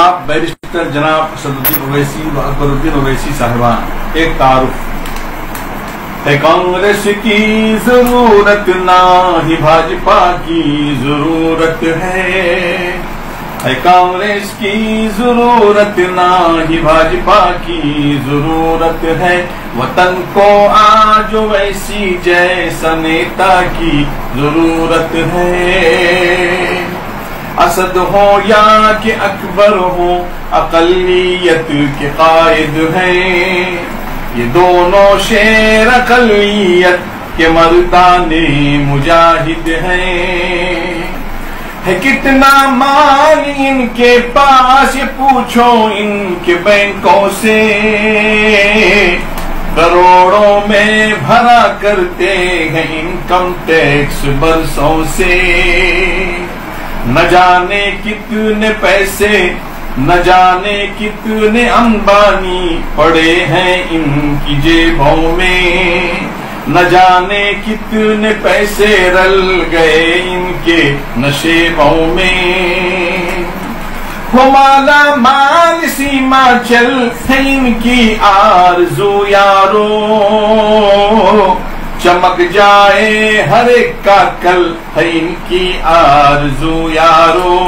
آپ بیرسٹر جناب اسدالدین اویسی و اکبرالدین اویسی صاحبان، ایک تعارف ہے۔ کانگریس کی ضرورت نہ ہی بھاجپا کی ضرورت ہے، کانگریس کی ضرورت نہ ہی بھاجپا کی ضرورت ہے، وطن کو آج ویسی جیسا نیتا کی ضرورت ہے۔ اسد ہو یا کہ اکبر ہو اقلیت کے قائد ہیں، یہ دونوں شیر اقلیت کے مردان مجاہد ہیں۔ ہے کتنا مال ان کے پاس یہ پوچھو ان کے بینکوں سے، کروڑوں میں بھرا کرتے ہیں انکم ٹیکس برسوں سے۔ نہ جانے کتنے پیسے، نہ جانے کتنے انبانی پڑے ہیں ان کی جیبوں میں، نہ جانے کتنے پیسے رل گئے ان کے نشیبوں میں۔ ہو مالا مال سیما چل ہے ان کی آرزو یارو، چمک جائے ہر ایک کا کل ہے ان کی آرزو یارو۔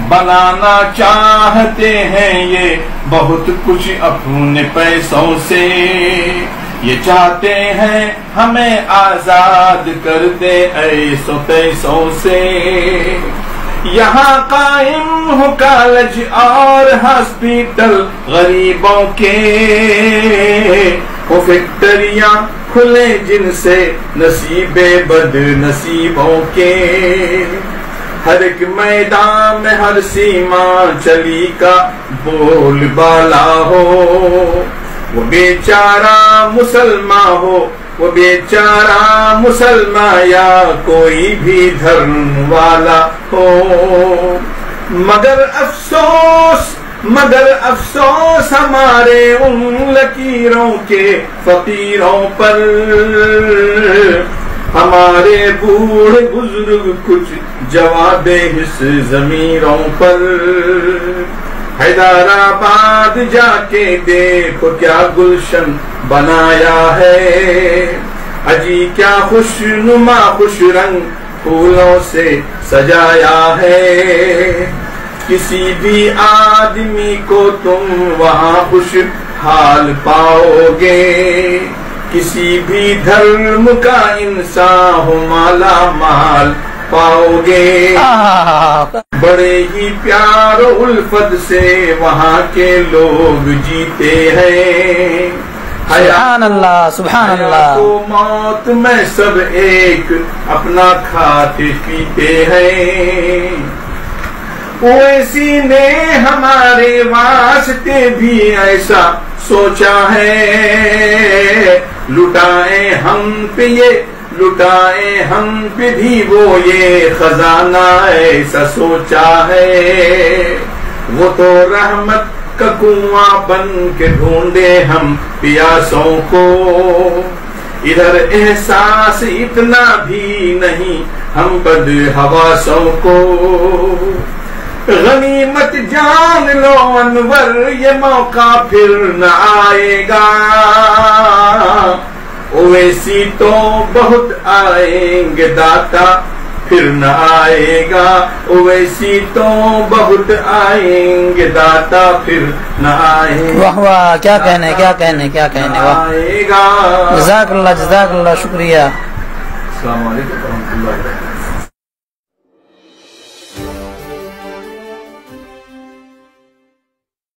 بنانا چاہتے ہیں یہ بہت کچھ اپنے پیسوں سے، یہ چاہتے ہیں ہمیں آزاد کر دے ایسو تیسوں سے۔ یہاں قائم ہو کالج اور ہاسپٹل غریبوں کے، وہ فیکٹریاں کھلے جن سے نصیب بد نصیبوں کے۔ ہر ایک میدان میں ہر سیما چلی کا بول بالا ہو، وہ بیچارہ مسلمان ہو، وہ بیچارہ مسلمان یا کوئی بھی دھرم والا ہو۔ مگر افسوس ہمارے ان لکیروں کے فقیروں پر، ہمارے بوڑھے بزرگ کچھ جواب حس ضمیروں پر۔ حیدرآباد جا کے دیکھو کیا گلشن بنایا ہے، اجی کیا خوش نما خوش رنگ پھولوں سے سجایا ہے۔ کسی بھی آدمی کو تم وہاں خوش حال پاؤ گے، کسی بھی دھرم کا انسان ہو مالا مال پاؤ گے۔ بڑے ہی پیار و الفت سے وہاں کے لوگ جیتے ہیں، سبحان اللہ سبحان اللہ۔ تو موت میں سب ایک اپنا کھاتے پیتے ہیں، اویسی نے ہمارے واسطے بھی ایسا سوچا ہے، لٹائیں ہم پہ بھی وہ یہ خزانہ ایسا سوچا ہے۔ وہ تو رحمت کا کنواں بن کے ڈھونڈے ہم پیاسوں کو، ادھر احساس اتنا بھی نہیں ہم بد حواسوں کو۔ غنیمت جان لو انور یہ موقع پھر نہ آئے گا، اویسی تو بہت آئیں گے داتا پھر نہ آئے گا، اویسی تو بہت آئیں گے داتا پھر نہ آئے گا۔ واہ واہ، کیا کہنے کیا کہنے کیا کہنے، واہ، آئے گا۔ جزاک اللہ شکریہ۔ السلام علیکم ورحمۃ اللہ وبرکاتہ۔